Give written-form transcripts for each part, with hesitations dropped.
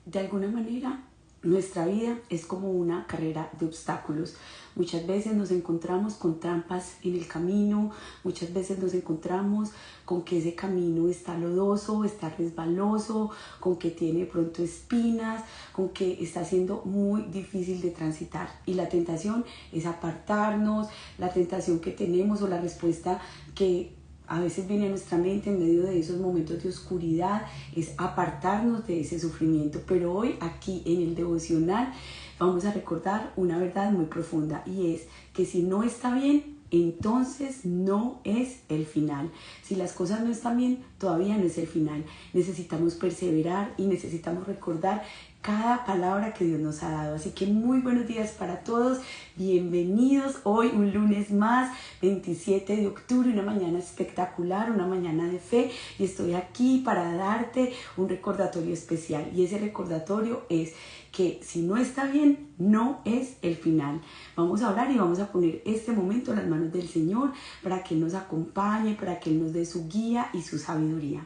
De alguna manera, nuestra vida es como una carrera de obstáculos. Muchas veces nos encontramos con trampas en el camino, muchas veces nos encontramos con que ese camino está lodoso, está resbaloso, con que tiene de pronto espinas, con que está siendo muy difícil de transitar. Y la tentación es apartarnos, la tentación que tenemos o la respuesta que a veces viene a nuestra mente en medio de esos momentos de oscuridad es apartarnos de ese sufrimiento. Pero hoy aquí en el devocional vamos a recordar una verdad muy profunda, y es que si no está bien, entonces no es el final. Si las cosas no están bien, todavía no es el final. Necesitamos perseverar y necesitamos recordar cada palabra que Dios nos ha dado. Así que muy buenos días para todos, bienvenidos hoy un lunes más, 27 de octubre, una mañana espectacular, una mañana de fe, y estoy aquí para darte un recordatorio especial, y ese recordatorio es que si no está bien, no es el final. Vamos a orar y vamos a poner este momento en las manos del Señor para que Él nos acompañe, para que Él nos dé su guía y su sabiduría.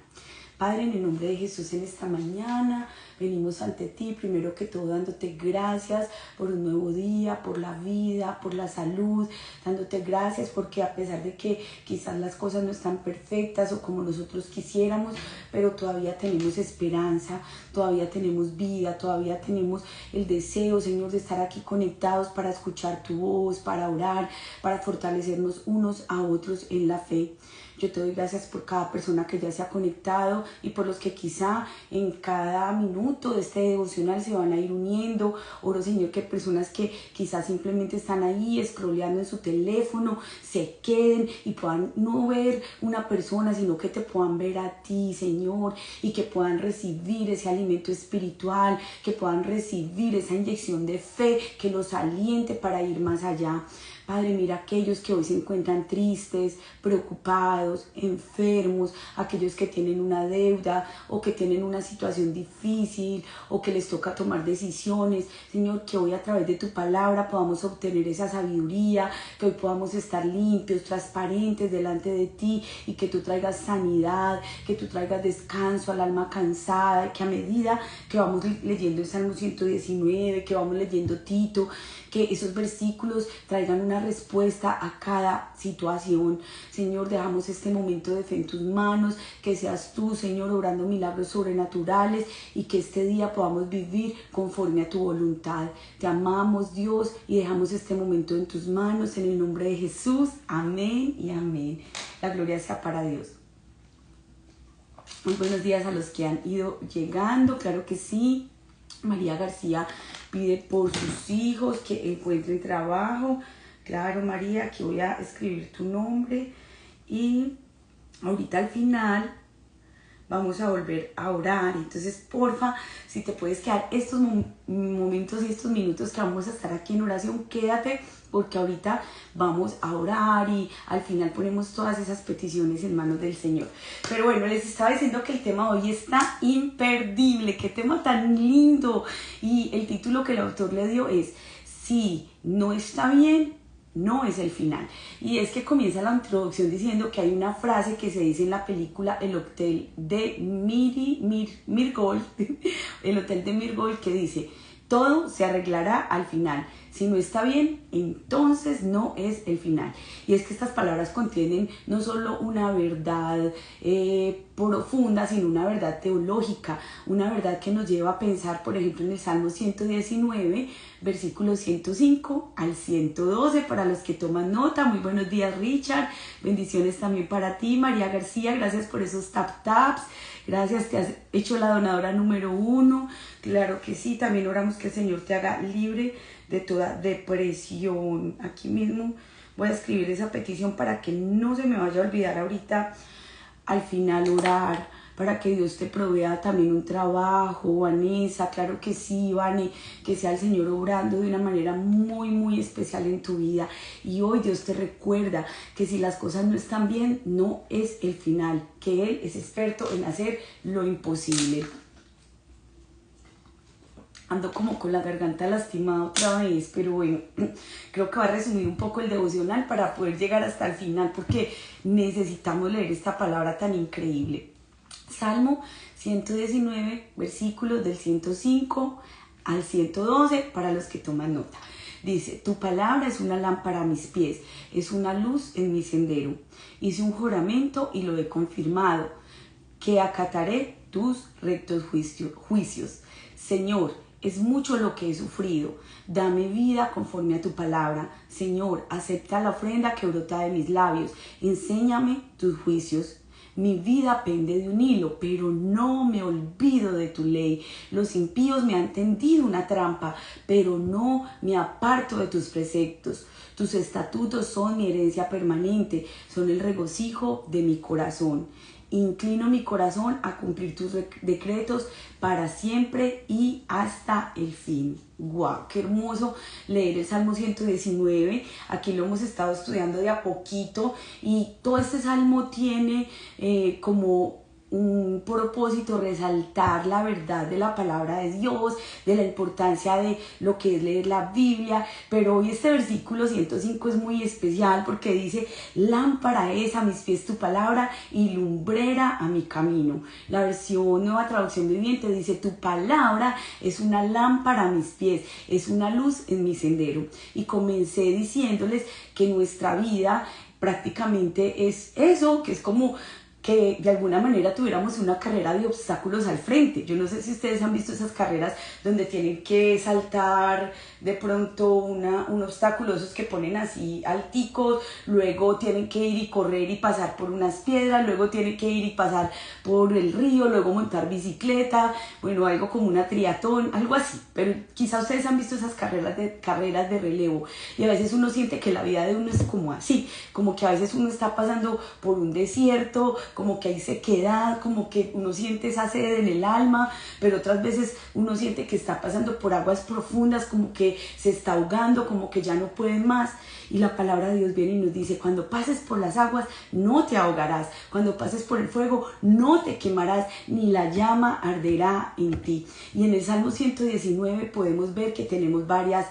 Padre, en el nombre de Jesús, en esta mañana venimos ante ti, primero que todo dándote gracias por un nuevo día, por la vida, por la salud, dándote gracias porque a pesar de que quizás las cosas no están perfectas o como nosotros quisiéramos, pero todavía tenemos esperanza, todavía tenemos vida, todavía tenemos el deseo, Señor, de estar aquí conectados para escuchar tu voz, para orar, para fortalecernos unos a otros en la fe. Yo te doy gracias por cada persona que ya se ha conectado y por los que quizá en cada minuto de este devocional se van a ir uniendo. Oro, Señor, que personas que quizás simplemente están ahí scrolleando en su teléfono se queden y puedan no ver una persona, sino que te puedan ver a ti, Señor, y que puedan recibir ese alimento espiritual, que puedan recibir esa inyección de fe que los aliente para ir más allá. Padre, mira aquellos que hoy se encuentran tristes, preocupados, enfermos, aquellos que tienen una deuda o que tienen una situación difícil o que les toca tomar decisiones. Señor, que hoy a través de tu palabra podamos obtener esa sabiduría, que hoy podamos estar limpios, transparentes delante de ti, y que tú traigas sanidad, que tú traigas descanso al alma cansada, que a medida que vamos leyendo el Salmo 119, que vamos leyendo Tito, que esos versículos traigan una respuesta a cada situación. Señor, dejamos este momento de fe en tus manos, que seas tú, Señor, obrando milagros sobrenaturales, y que este día podamos vivir conforme a tu voluntad. Te amamos, Dios, y dejamos este momento en tus manos, en el nombre de Jesús. Amén y amén. La gloria sea para Dios. Muy buenos días a los que han ido llegando, claro que sí. María García pide por sus hijos que encuentren trabajo. Claro, María, aquí voy a escribir tu nombre, y ahorita al final vamos a volver a orar. Entonces, porfa, si te puedes quedar estos momentos y estos minutos que vamos a estar aquí en oración, quédate, porque ahorita vamos a orar y al final ponemos todas esas peticiones en manos del Señor. Pero bueno, les estaba diciendo que el tema de hoy está imperdible. ¡Qué tema tan lindo! Y el título que el autor le dio es "Si no está bien, no es el final". Y es que comienza la introducción diciendo que hay una frase que se dice en la película El Hotel de Mirgold, El Hotel de Mirgold, que dice: todo se arreglará al final. Si no está bien, entonces no es el final. Y es que estas palabras contienen no solo una verdad profunda, sino una verdad teológica, una verdad que nos lleva a pensar, por ejemplo, en el Salmo 119, versículos 105 al 112, para los que toman nota. Muy buenos días, Richard. Bendiciones también para ti, María García. Gracias por esos taps. Gracias, te has hecho la donadora número 1. Claro que sí, también oramos que el Señor te haga libre de toda depresión. Aquí mismo voy a escribir esa petición para que no se me vaya a olvidar ahorita al final orar, para que Dios te provea también un trabajo. Vanessa, claro que sí, Vane, que sea el Señor obrando de una manera muy, muy especial en tu vida. Y hoy Dios te recuerda que si las cosas no están bien, no es el final, que Él es experto en hacer lo imposible. Ando como con la garganta lastimada otra vez, pero bueno, creo que va a resumir un poco el devocional para poder llegar hasta el final, porque necesitamos leer esta palabra tan increíble. Salmo 119, versículos del 105 al 112 para los que toman nota. Dice, tu palabra es una lámpara a mis pies, es una luz en mi sendero. Hice un juramento y lo he confirmado, que acataré tus rectos juicios. Señor, es mucho lo que he sufrido. Dame vida conforme a tu palabra. Señor, acepta la ofrenda que brota de mis labios. Enséñame tus juicios. Mi vida pende de un hilo, pero no me olvido de tu ley. Los impíos me han tendido una trampa, pero no me aparto de tus preceptos. Tus estatutos son mi herencia permanente, son el regocijo de mi corazón. Inclino mi corazón a cumplir tus decretos para siempre y hasta el fin. ¡Guau! ¡Qué hermoso leer el Salmo 119! Aquí lo hemos estado estudiando de a poquito y todo este salmo tiene como un propósito resaltar la verdad de la palabra de Dios, de la importancia de lo que es leer la Biblia, pero hoy este versículo 105 es muy especial porque dice, lámpara es a mis pies tu palabra y lumbrera a mi camino. La versión Nueva Traducción Viviente dice, tu palabra es una lámpara a mis pies, es una luz en mi sendero. Y comencé diciéndoles que nuestra vida prácticamente es eso, que es como que de alguna manera tuviéramos una carrera de obstáculos al frente. Yo no sé si ustedes han visto esas carreras donde tienen que saltar de pronto un obstáculo, esos que ponen así alticos, luego tienen que ir y correr y pasar por unas piedras, luego tienen que ir y pasar por el río, luego montar bicicleta, bueno, algo como una triatlón, algo así, pero quizás ustedes han visto esas carreras de relevo y a veces uno siente que la vida de uno es como así, como que a veces uno está pasando por un desierto, como que hay sequedad, como que uno siente esa sed en el alma, pero otras veces uno siente que está pasando por aguas profundas, como que se está ahogando, como que ya no puede más. Y la palabra de Dios viene y nos dice, cuando pases por las aguas no te ahogarás, cuando pases por el fuego no te quemarás, ni la llama arderá en ti. Y en el Salmo 119 podemos ver que tenemos varias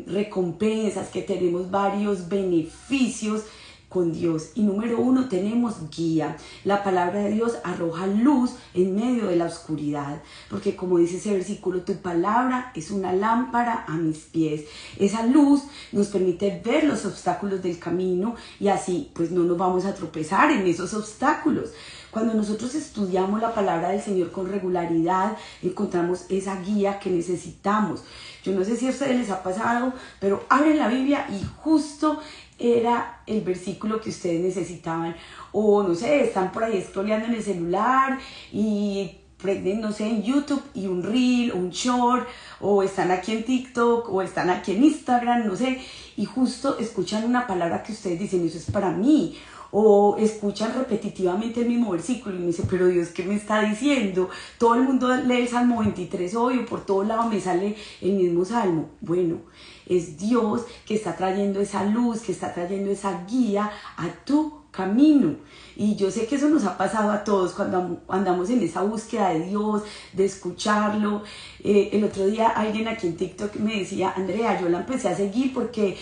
recompensas, que tenemos varios beneficios con Dios. Y número 1, tenemos guía. La palabra de Dios arroja luz en medio de la oscuridad, porque como dice ese versículo, tu palabra es una lámpara a mis pies. Esa luz nos permite ver los obstáculos del camino y así pues no nos vamos a tropezar en esos obstáculos. Cuando nosotros estudiamos la palabra del Señor con regularidad, encontramos esa guía que necesitamos. Yo no sé si a ustedes les ha pasado, pero abren la Biblia y justo era el versículo que ustedes necesitaban. O no sé, están por ahí scrolleando en el celular y prenden, no sé, en YouTube y un reel o un short, o están aquí en TikTok o están aquí en Instagram, no sé, y justo escuchan una palabra que ustedes dicen, eso es para mí. O escuchan repetitivamente el mismo versículo y me dice, pero Dios, ¿qué me está diciendo? Todo el mundo lee el Salmo 23 hoy, o por todos lados me sale el mismo Salmo. Bueno, es Dios que está trayendo esa luz, que está trayendo esa guía a tu camino. Y yo sé que eso nos ha pasado a todos cuando andamos en esa búsqueda de Dios, de escucharlo. El otro día alguien aquí en TikTok me decía, Andrea, yo la empecé a seguir porque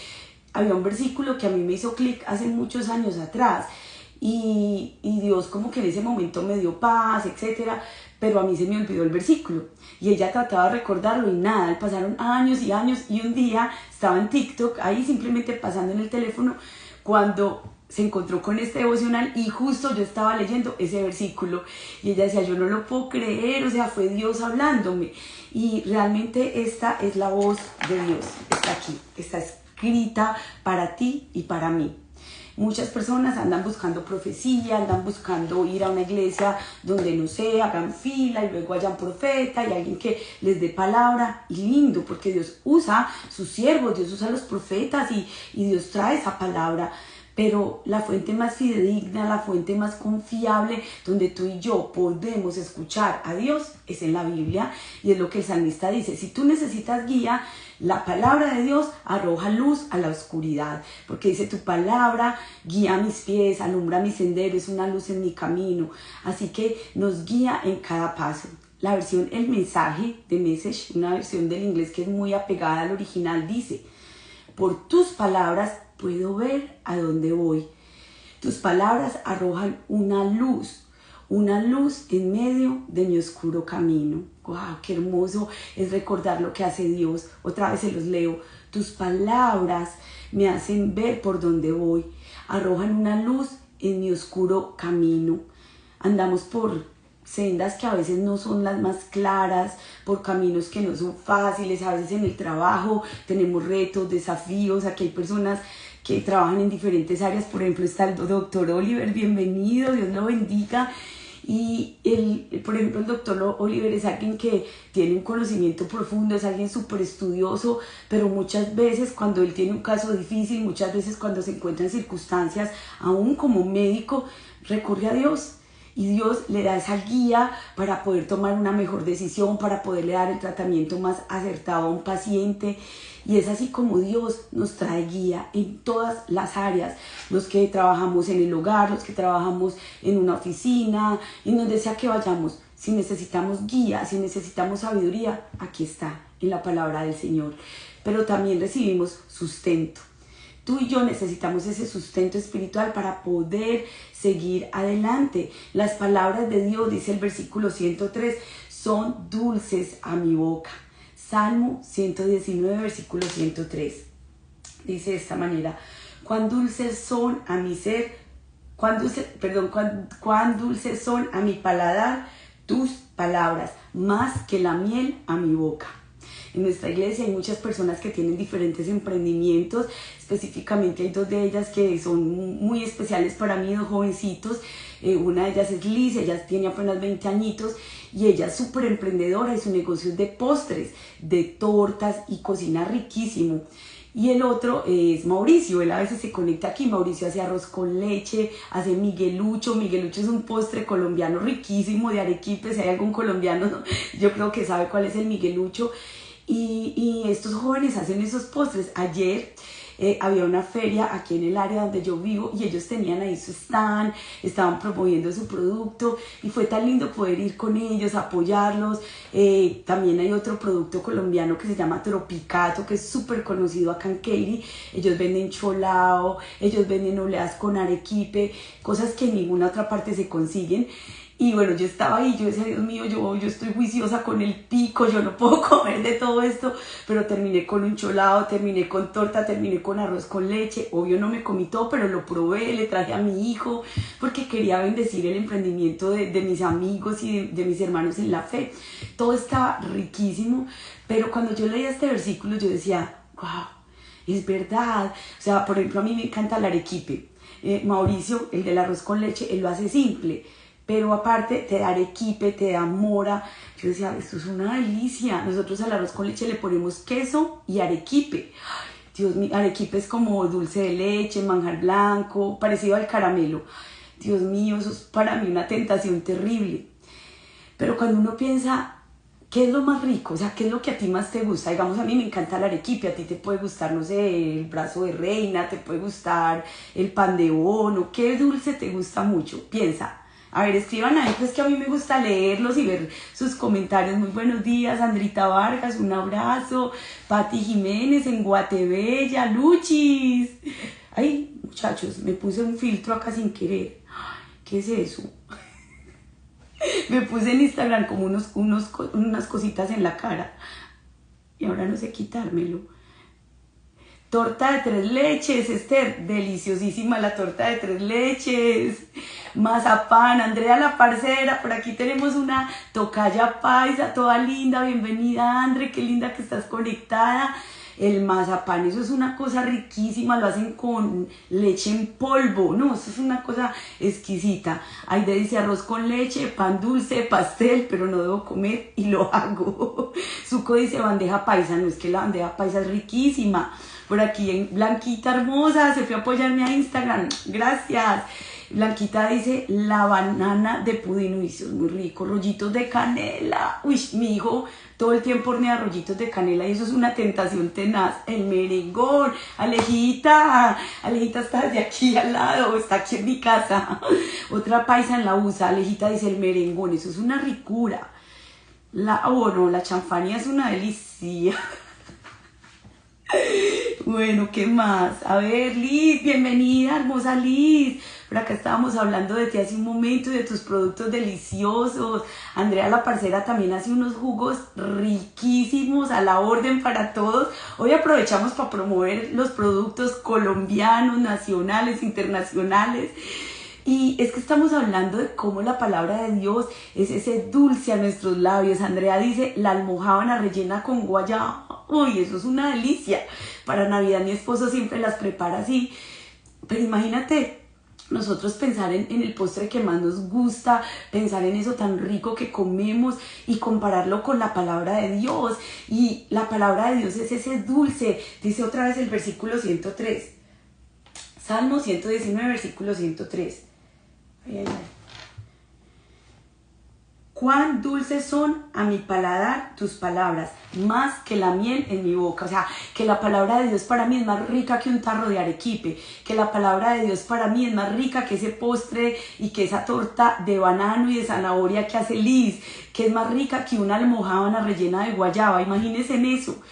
había un versículo que a mí me hizo clic hace muchos años atrás y Dios como que en ese momento me dio paz, etcétera, pero a mí se me olvidó el versículo y ella trataba de recordarlo y nada, pasaron años y años y un día estaba en TikTok ahí simplemente pasando en el teléfono cuando se encontró con este devocional y justo yo estaba leyendo ese versículo y ella decía, yo no lo puedo creer, o sea, fue Dios hablándome. Y realmente esta es la voz de Dios, está aquí, está escrita para ti y para mí. Muchas personas andan buscando profecía, andan buscando ir a una iglesia donde, no sé, hagan fila y luego haya un profeta y alguien que les dé palabra. Y lindo, porque Dios usa sus siervos, Dios usa los profetas y Dios trae esa palabra. Pero la fuente más fidedigna, la fuente más confiable, donde tú y yo podemos escuchar a Dios, es en la Biblia. Y es lo que el salmista dice, si tú necesitas guía, la palabra de Dios arroja luz a la oscuridad, porque dice, tu palabra guía mis pies, alumbra mi sendero, es una luz en mi camino. Así que nos guía en cada paso. La versión El Mensaje, de Message, una versión del inglés que es muy apegada al original, dice, por tus palabras puedo ver a dónde voy. Tus palabras arrojan una luz. una luz en medio de mi oscuro camino. ¡Wow! ¡Qué hermoso es recordar lo que hace Dios! Otra vez se los leo. Tus palabras me hacen ver por dónde voy. Arrojan una luz en mi oscuro camino. Andamos por sendas que a veces no son las más claras, por caminos que no son fáciles. A veces en el trabajo tenemos retos, desafíos. Aquí hay personas que trabajan en diferentes áreas. Por ejemplo, está el doctor Oliver, bienvenido, Dios lo bendiga. Y por ejemplo, el doctor Oliver es alguien que tiene un conocimiento profundo, es alguien súper estudioso, pero muchas veces cuando él tiene un caso difícil, muchas veces cuando se encuentra en circunstancias, aún como médico, recurre a Dios. Y Dios le da esa guía para poder tomar una mejor decisión, para poderle dar el tratamiento más acertado a un paciente. Y es así como Dios nos trae guía en todas las áreas. Los que trabajamos en el hogar, los que trabajamos en una oficina, en donde sea que vayamos. Si necesitamos guía, si necesitamos sabiduría, aquí está, en la palabra del Señor. Pero también recibimos sustento. Tú y yo necesitamos ese sustento espiritual para poder seguir adelante. Las palabras de Dios, dice el versículo 103, son dulces a mi boca. Salmo 119, versículo 103. Dice de esta manera, cuán dulces son a mi ser, cuán dulces son a mi paladar tus palabras, más que la miel a mi boca. En nuestra iglesia hay muchas personas que tienen diferentes emprendimientos, específicamente hay dos de ellas que son muy especiales para mí, dos jovencitos. Una de ellas es Liz, ella tiene apenas 20 añitos y ella es súper emprendedora y su negocio es de postres, de tortas y cocina riquísimo. Y el otro es Mauricio, él a veces se conecta aquí. Mauricio hace arroz con leche, hace miguelucho. Miguelucho es un postre colombiano riquísimo de Arequipe. Si hay algún colombiano, yo creo que sabe cuál es el miguelucho. Y estos jóvenes hacen esos postres. Ayer había una feria aquí en el área donde yo vivo y ellos tenían ahí su stand, estaban promoviendo su producto y fue tan lindo poder ir con ellos, apoyarlos. También hay otro producto colombiano que se llama Tropicato, que es súper conocido acá en Katy. Ellos venden cholao, ellos venden oleas con arequipe, cosas que en ninguna otra parte se consiguen. Y bueno, yo estaba ahí, yo decía, Dios mío, yo estoy juiciosa con el pico, yo no puedo comer de todo esto, pero terminé con un cholado, terminé con torta, terminé con arroz con leche. Obvio no me comí todo, pero lo probé, le traje a mi hijo, porque quería bendecir el emprendimiento de mis amigos y de mis hermanos en la fe. Todo estaba riquísimo, pero cuando yo leía este versículo yo decía, wow, es verdad. O sea, por ejemplo, a mí me encanta el arequipe. Mauricio, el del arroz con leche, él lo hace simple, pero aparte te da arequipe, te da mora. Yo decía, esto es una delicia. Nosotros al arroz con leche le ponemos queso y arequipe. Dios mío, arequipe es como dulce de leche, manjar blanco, parecido al caramelo. Dios mío, eso es para mí una tentación terrible. Pero cuando uno piensa, ¿qué es lo más rico? O sea, ¿qué es lo que a ti más te gusta? Digamos, a mí me encanta el arequipe, a ti te puede gustar, no sé, el brazo de reina, te puede gustar el pan de bono. ¿Qué dulce te gusta mucho? Piensa. A ver, escriban ahí, pues que a mí me gusta leerlos y ver sus comentarios. Muy buenos días, Andrita Vargas, un abrazo. Pati Jiménez en Guatebella, Luchis. Ay, muchachos, me puse un filtro acá sin querer. ¿Qué es eso? Me puse en Instagram como unas cositas en la cara. Y ahora no sé quitármelo. Torta de 3 leches, Esther, deliciosísima la torta de 3 leches. Mazapán, Andrea la parcera, por aquí tenemos una tocaya paisa, toda linda, bienvenida Andre, qué linda que estás conectada. El mazapán, eso es una cosa riquísima, lo hacen con leche en polvo, no, eso es una cosa exquisita. Aide dice arroz con leche, pan dulce, pastel, pero no debo comer y lo hago. Suco dice bandeja paisa, no es que la bandeja paisa es riquísima. Por aquí en Blanquita hermosa, se fue a apoyarme a Instagram, gracias. Blanquita dice la banana de pudín, uy, eso es muy rico, rollitos de canela. Uy, mi hijo todo el tiempo hornea rollitos de canela y eso es una tentación tenaz. El merengón, Alejita está de aquí al lado, está aquí en mi casa. Otra paisa en la USA, Alejita dice el merengón, eso es una ricura. La chanfanía es una delicia. Bueno, ¿qué más? A ver, Liz, bienvenida, hermosa Liz. Por acá estábamos hablando de ti hace un momento y de tus productos deliciosos. Andrea la parcera también hace unos jugos riquísimos a la orden para todos. Hoy aprovechamos para promover los productos colombianos, nacionales, internacionales. Y es que estamos hablando de cómo la palabra de Dios es ese dulce a nuestros labios. Andrea dice, la almojábana rellena con guayaba. Uy, eso es una delicia. Para Navidad mi esposo siempre las prepara así. Pero imagínate, nosotros pensar en el postre que más nos gusta, pensar en eso tan rico que comemos y compararlo con la palabra de Dios. Y la palabra de Dios es ese dulce. Dice otra vez el versículo 103. Salmo 119, versículo 103. Ay, ay, ay. Cuán dulces son a mi paladar tus palabras, más que la miel en mi boca. O sea, que la palabra de Dios para mí es más rica que un tarro de arequipe, que la palabra de Dios para mí es más rica que ese postre y que esa torta de banano y de zanahoria que hace Liz, que es más rica que una almojábana rellena de guayaba. Imagínense en eso.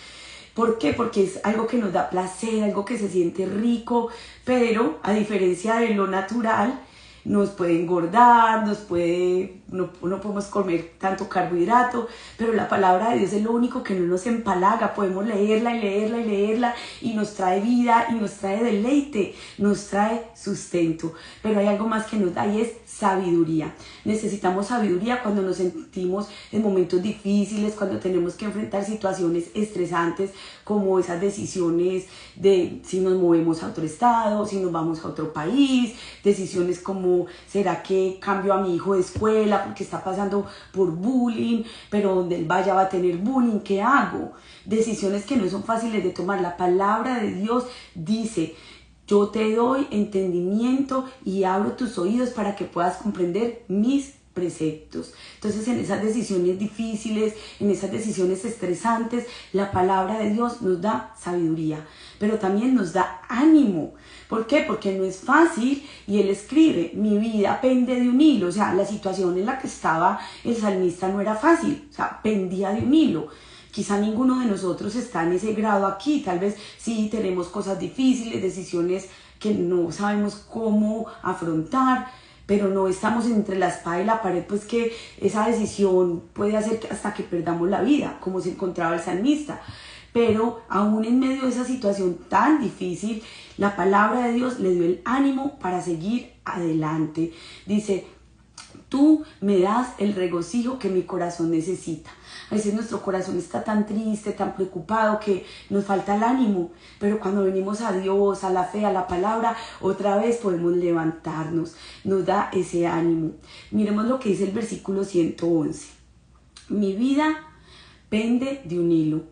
¿Por qué? Porque es algo que nos da placer, algo que se siente rico, pero a diferencia de lo natural, nos puede engordar, no podemos comer tanto carbohidrato, pero la palabra de Dios es lo único que no nos empalaga. Podemos leerla y leerla y leerla y nos trae vida y nos trae deleite, nos trae sustento. Pero hay algo más que nos da y es sabiduría. Necesitamos sabiduría cuando nos sentimos en momentos difíciles, cuando tenemos que enfrentar situaciones estresantes como esas decisiones de si nos movemos a otro estado, si nos vamos a otro país, decisiones como ¿será que cambio a mi hijo de escuela porque está pasando por bullying, pero donde él vaya va a tener bullying? ¿Qué hago? Decisiones que no son fáciles de tomar. La palabra de Dios dice, yo te doy entendimiento y abro tus oídos para que puedas comprender mis preceptos. Entonces, en esas decisiones difíciles, en esas decisiones estresantes, la palabra de Dios nos da sabiduría, pero también nos da ánimo. ¿Por qué? Porque no es fácil, y él escribe, mi vida pende de un hilo. O sea, la situación en la que estaba el salmista no era fácil, o sea, pendía de un hilo. Quizá ninguno de nosotros está en ese grado aquí, tal vez sí tenemos cosas difíciles, decisiones que no sabemos cómo afrontar, pero no estamos entre la espada y la pared, pues que esa decisión puede hacer hasta que perdamos la vida, como se encontraba el salmista. Pero aún en medio de esa situación tan difícil, la palabra de Dios le dio el ánimo para seguir adelante. Dice, tú me das el regocijo que mi corazón necesita. A veces nuestro corazón está tan triste, tan preocupado que nos falta el ánimo, pero cuando venimos a Dios, a la fe, a la palabra, otra vez podemos levantarnos, nos da ese ánimo. Miremos lo que dice el versículo 111. Mi vida pende de un hilo.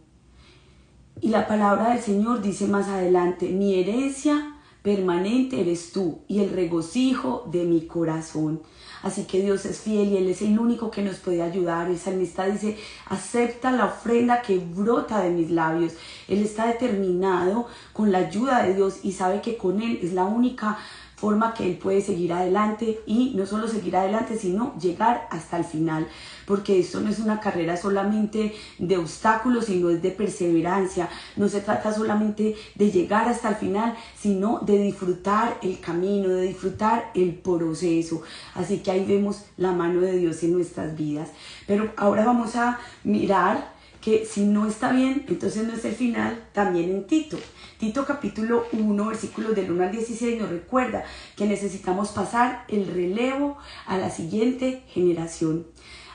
Y la palabra del Señor dice más adelante, mi herencia permanente eres tú y el regocijo de mi corazón. Así que Dios es fiel y Él es el único que nos puede ayudar. El salmista dice, acepta la ofrenda que brota de mis labios. Él está determinado con la ayuda de Dios y sabe que con Él es la única forma que él puede seguir adelante, y no solo seguir adelante, sino llegar hasta el final, porque esto no es una carrera solamente de obstáculos, sino es de perseverancia. No se trata solamente de llegar hasta el final, sino de disfrutar el camino, de disfrutar el proceso. Así que ahí vemos la mano de Dios en nuestras vidas. Pero ahora vamos a mirar que si no está bien, entonces no es el final, también en Tito. Tito capítulo 1, versículos del 1 al 16 nos recuerda que necesitamos pasar el relevo a la siguiente generación.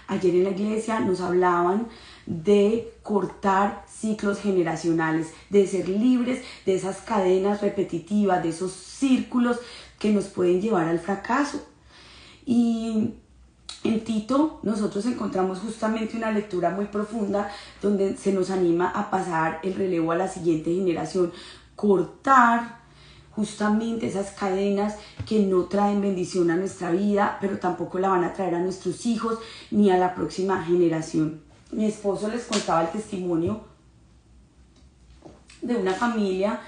Ayer en la iglesia nos hablaban de cortar ciclos generacionales, de ser libres de esas cadenas repetitivas, de esos círculos que nos pueden llevar al fracaso. Y en Tito nosotros encontramos justamente una lectura muy profunda donde se nos anima a pasar el relevo a la siguiente generación, cortar justamente esas cadenas que no traen bendición a nuestra vida, pero tampoco la van a traer a nuestros hijos ni a la próxima generación. Mi esposo les contaba el testimonio de una familia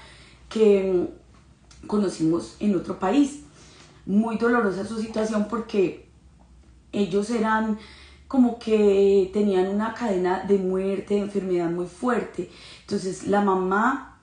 que conocimos en otro país. Muy dolorosa su situación porque ellos eran como que tenían una cadena de muerte, de enfermedad muy fuerte. Entonces la mamá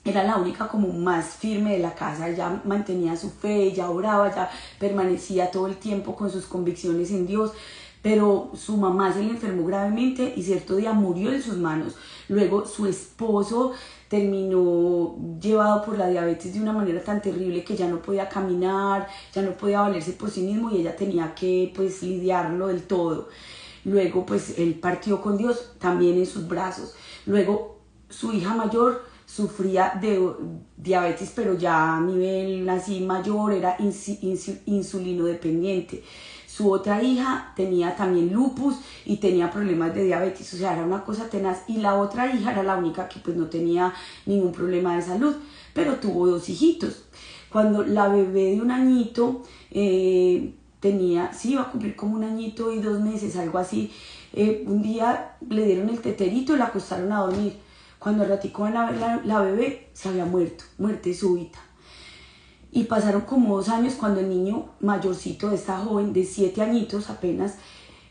era la única como más firme de la casa. Ella mantenía su fe, ella oraba, ella permanecía todo el tiempo con sus convicciones en Dios. Pero su mamá se le enfermó gravemente y cierto día murió en sus manos. Luego su esposo terminó llevado por la diabetes de una manera tan terrible que ya no podía caminar, ya no podía valerse por sí mismo y ella tenía que pues lidiarlo del todo. Luego pues él partió con Dios también en sus brazos. Luego su hija mayor sufría de diabetes, pero ya a nivel así mayor, era insulino dependiente. Su otra hija tenía también lupus y tenía problemas de diabetes, o sea, era una cosa tenaz. Y la otra hija era la única que pues no tenía ningún problema de salud, pero tuvo 2 hijitos. Cuando la bebé de 1 añito iba a cumplir como 1 añito y 2 meses, algo así, un día le dieron el teterito y la acostaron a dormir. Cuando al ratico van a ver la bebé, se había muerto, muerte súbita. Y pasaron como 2 años cuando el niño mayorcito de esta joven, de 7 añitos apenas,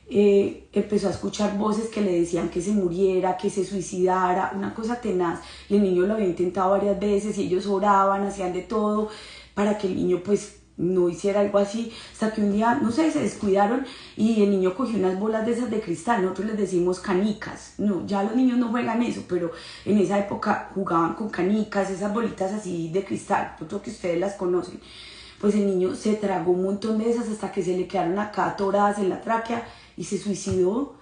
empezó a escuchar voces que le decían que se muriera, que se suicidara, una cosa tenaz. Y el niño lo había intentado varias veces y ellos oraban, hacían de todo para que el niño pues no hiciera algo así, hasta que un día, no sé, se descuidaron y el niño cogió unas bolas de esas de cristal, nosotros les decimos canicas, no, ya los niños no juegan eso, pero en esa época jugaban con canicas, esas bolitas así de cristal, yo creo que ustedes las conocen. Pues el niño se tragó un montón de esas hasta que se le quedaron acá atoradas en la tráquea y se suicidó.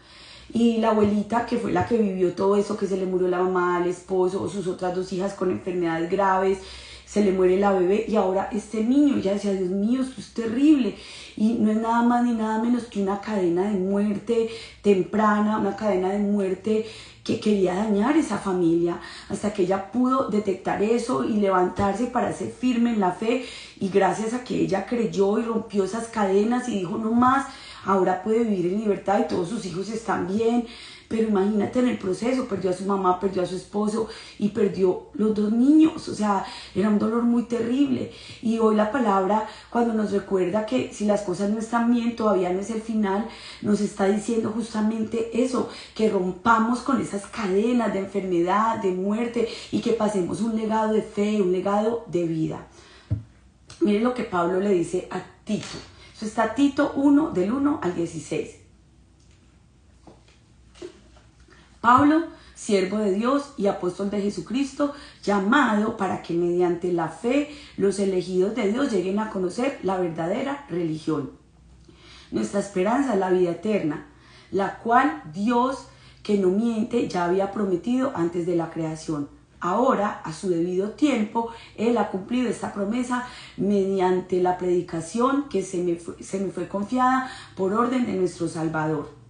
Y la abuelita, que fue la que vivió todo eso, que se le murió la mamá, el esposo, o sus otras 2 hijas con enfermedades graves, se le muere la bebé y ahora este niño, ya decía, Dios mío, esto es terrible. Y no es nada más ni nada menos que una cadena de muerte temprana, una cadena de muerte que quería dañar esa familia, hasta que ella pudo detectar eso y levantarse para ser firme en la fe, y gracias a que ella creyó y rompió esas cadenas y dijo no más, ahora puede vivir en libertad y todos sus hijos están bien. Pero imagínate en el proceso, perdió a su mamá, perdió a su esposo y perdió los 2 niños, o sea, era un dolor muy terrible. Y hoy la palabra, cuando nos recuerda que si las cosas no están bien, todavía no es el final, nos está diciendo justamente eso, que rompamos con esas cadenas de enfermedad, de muerte, y que pasemos un legado de fe, un legado de vida. Miren lo que Pablo le dice a Tito. Eso está Tito 1, del 1 al 16. Pablo, siervo de Dios y apóstol de Jesucristo, llamado para que mediante la fe los elegidos de Dios lleguen a conocer la verdadera religión. Nuestra esperanza es la vida eterna, la cual Dios, que no miente, ya había prometido antes de la creación. Ahora, a su debido tiempo, Él ha cumplido esta promesa mediante la predicación que se me fue confiada por orden de nuestro Salvador.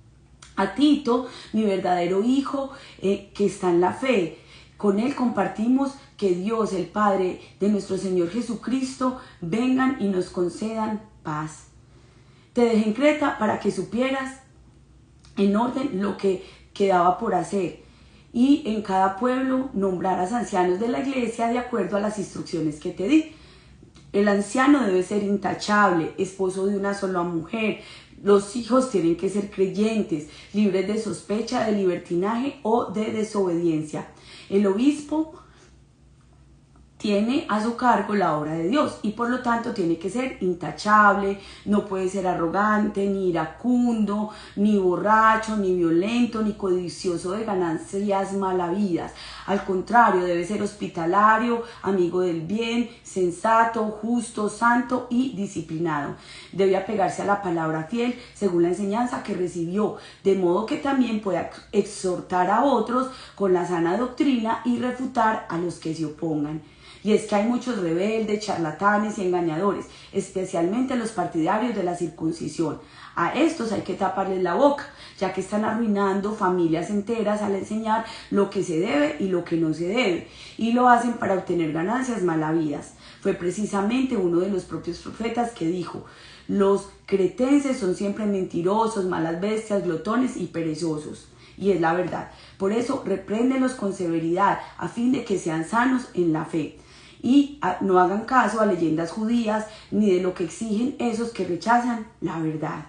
A Tito, mi verdadero hijo, que está en la fe, con él compartimos que Dios, el Padre de nuestro Señor Jesucristo, vengan y nos concedan paz. Te dejé en Creta para que supieras en orden lo que quedaba por hacer, y en cada pueblo nombrarás ancianos de la iglesia de acuerdo a las instrucciones que te di. El anciano debe ser intachable, esposo de una sola mujer. Los hijos tienen que ser creyentes, libres de sospecha de libertinaje o de desobediencia. El obispo tiene a su cargo la obra de Dios y por lo tanto tiene que ser intachable, no puede ser arrogante, ni iracundo, ni borracho, ni violento, ni codicioso de ganancias malavidas. Al contrario, debe ser hospitalario, amigo del bien, sensato, justo, santo y disciplinado. Debe apegarse a la palabra fiel según la enseñanza que recibió, de modo que también pueda exhortar a otros con la sana doctrina y refutar a los que se opongan. Y es que hay muchos rebeldes, charlatanes y engañadores, especialmente los partidarios de la circuncisión. A estos hay que taparles la boca, ya que están arruinando familias enteras al enseñar lo que se debe y lo que no se debe, y lo hacen para obtener ganancias malavidas. Fue precisamente uno de los propios profetas que dijo: los cretenses son siempre mentirosos, malas bestias, glotones y perezosos. Y es la verdad. Por eso repréndelos con severidad, a fin de que sean sanos en la fe. Y no hagan caso a leyendas judías ni de lo que exigen esos que rechazan la verdad.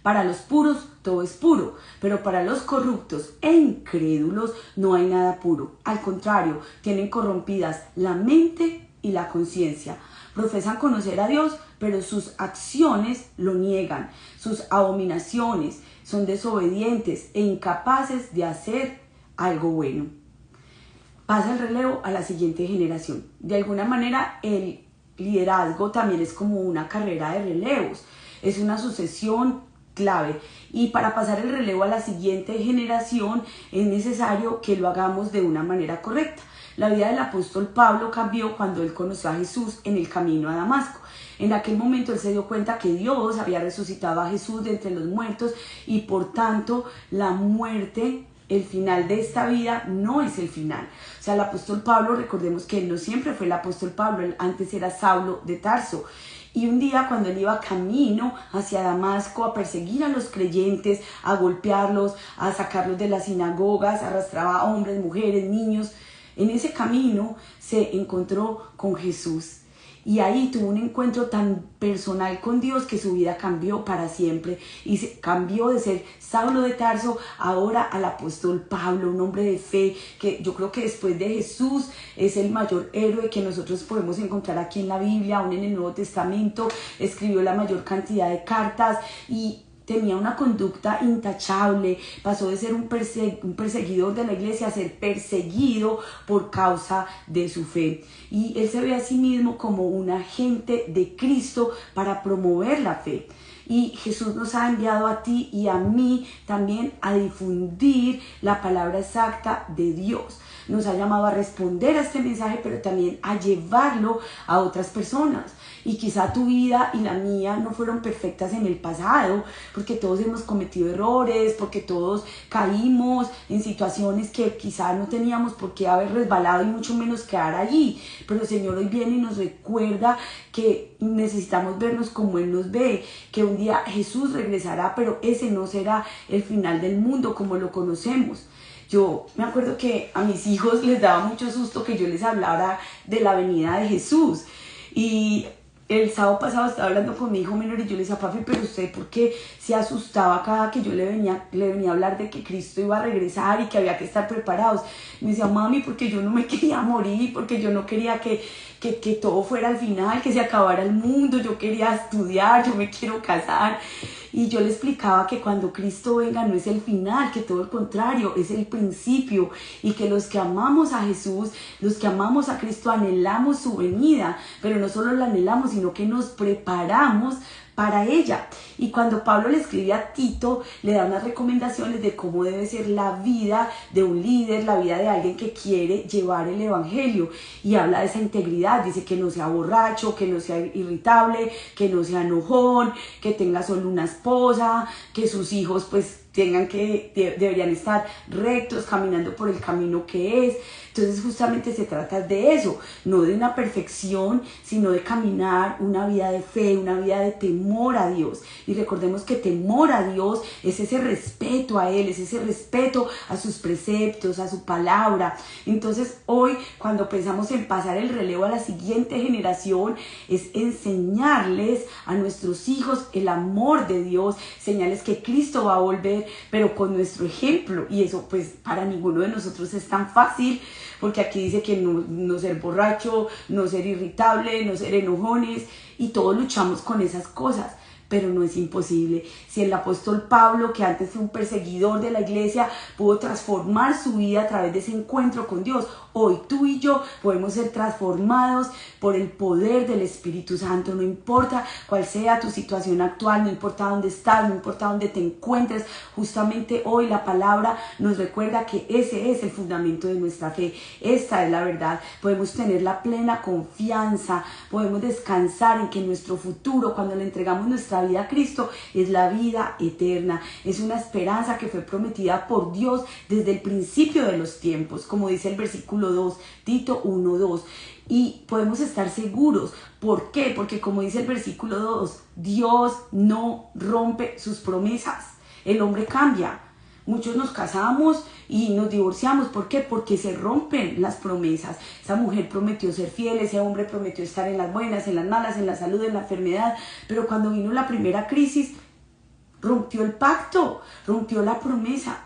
Para los puros todo es puro, pero para los corruptos e incrédulos no hay nada puro. Al contrario, tienen corrompidas la mente y la conciencia. Profesan conocer a Dios, pero sus acciones lo niegan. Sus abominaciones son desobedientes e incapaces de hacer algo bueno. Pasa el relevo a la siguiente generación. De alguna manera, el liderazgo también es como una carrera de relevos. Es una sucesión clave. Y para pasar el relevo a la siguiente generación es necesario que lo hagamos de una manera correcta. La vida del apóstol Pablo cambió cuando él conoció a Jesús en el camino a Damasco. En aquel momento él se dio cuenta que Dios había resucitado a Jesús de entre los muertos y por tanto la muerte, el final de esta vida, no es el final. O sea, el apóstol Pablo, recordemos que él no siempre fue el apóstol Pablo, él antes era Saulo de Tarso. Y un día cuando él iba camino hacia Damasco a perseguir a los creyentes, a golpearlos, a sacarlos de las sinagogas, arrastraba a hombres, mujeres, niños, en ese camino se encontró con Jesús. Y ahí tuvo un encuentro tan personal con Dios que su vida cambió para siempre. Y se cambió de ser Saulo de Tarso ahora al apóstol Pablo, un hombre de fe que yo creo que después de Jesús es el mayor héroe que nosotros podemos encontrar aquí en la Biblia, aún en el Nuevo Testamento. Escribió la mayor cantidad de cartas y tenía una conducta intachable, pasó de ser un perseguidor de la iglesia a ser perseguido por causa de su fe. Y él se ve a sí mismo como un agente de Cristo para promover la fe. Y Jesús nos ha enviado a ti y a mí también a difundir la palabra exacta de Dios. Nos ha llamado a responder a este mensaje, pero también a llevarlo a otras personas. Y quizá tu vida y la mía no fueron perfectas en el pasado, porque todos hemos cometido errores, porque todos caímos en situaciones que quizá no teníamos por qué haber resbalado y mucho menos quedar allí. Pero el Señor hoy viene y nos recuerda que necesitamos vernos como Él nos ve, que un día Jesús regresará, pero ese no será el final del mundo como lo conocemos. Yo me acuerdo que a mis hijos les daba mucho susto que yo les hablara de la venida de Jesús. Y el sábado pasado estaba hablando con mi hijo menor y yo le decía, papi, pero usted, ¿por qué se asustaba cada que yo le venía a hablar de que Cristo iba a regresar y que había que estar preparados? Y me decía, mami, porque yo no me quería morir, porque yo no quería que todo fuera al final, que se acabara el mundo, yo quería estudiar, yo me quiero casar. Y yo le explicaba que cuando Cristo venga no es el final, que todo el contrario, es el principio. Y que los que amamos a Jesús, los que amamos a Cristo, anhelamos su venida. Pero no solo la anhelamos, sino que nos preparamos para ella. Y cuando Pablo le escribe a Tito, le da unas recomendaciones de cómo debe ser la vida de un líder, la vida de alguien que quiere llevar el evangelio. Y habla de esa integridad, dice que no sea borracho, que no sea irritable, que no sea enojón, que tenga solo una esposa, que sus hijos pues deberían estar rectos, caminando por el camino que es. Entonces justamente se trata de eso, no de una perfección, sino de caminar una vida de fe, una vida de temor a Dios. Y recordemos que temor a Dios es ese respeto a Él, es ese respeto a sus preceptos, a su palabra. Entonces hoy, cuando pensamos en pasar el relevo a la siguiente generación, es enseñarles a nuestros hijos el amor de Dios, señales que Cristo va a volver, pero con nuestro ejemplo. Y eso pues para ninguno de nosotros es tan fácil, porque aquí dice que no ser borracho, no ser irritable, no ser enojones, y todos luchamos con esas cosas, pero no es imposible. Si el apóstol Pablo, que antes fue un perseguidor de la iglesia, pudo transformar su vida a través de ese encuentro con Dios, hoy tú y yo podemos ser transformados por el poder del Espíritu Santo. No importa cuál sea tu situación actual, no importa dónde estás, no importa dónde te encuentres, justamente hoy la palabra nos recuerda que ese es el fundamento de nuestra fe. Esta es la verdad. Podemos tener la plena confianza, podemos descansar en que nuestro futuro, cuando le entregamos nuestra vida a Cristo, es la vida eterna. Es una esperanza que fue prometida por Dios desde el principio de los tiempos, como dice el versículo 2, Tito 1:2. Y podemos estar seguros. ¿Por qué? Porque como dice el versículo 2, Dios no rompe sus promesas. El hombre cambia. Muchos nos casamos y nos divorciamos. ¿Por qué? Porque se rompen las promesas. Esa mujer prometió ser fiel, ese hombre prometió estar en las buenas, en las malas, en la salud, en la enfermedad. Pero cuando vino la primera crisis, rompió el pacto, rompió la promesa.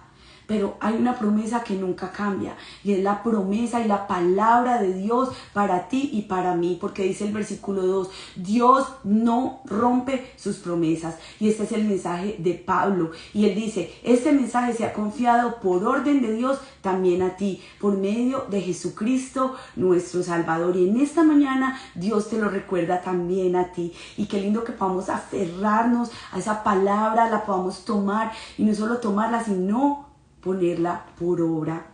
Pero hay una promesa que nunca cambia y es la promesa y la palabra de Dios para ti y para mí, porque dice el versículo 2, Dios no rompe sus promesas. Y este es el mensaje de Pablo y él dice, este mensaje se ha confiado por orden de Dios también a ti, por medio de Jesucristo nuestro Salvador. Y en esta mañana Dios te lo recuerda también a ti. Y qué lindo que podamos aferrarnos a esa palabra, la podamos tomar y no solo tomarla, sino ponerla por obra.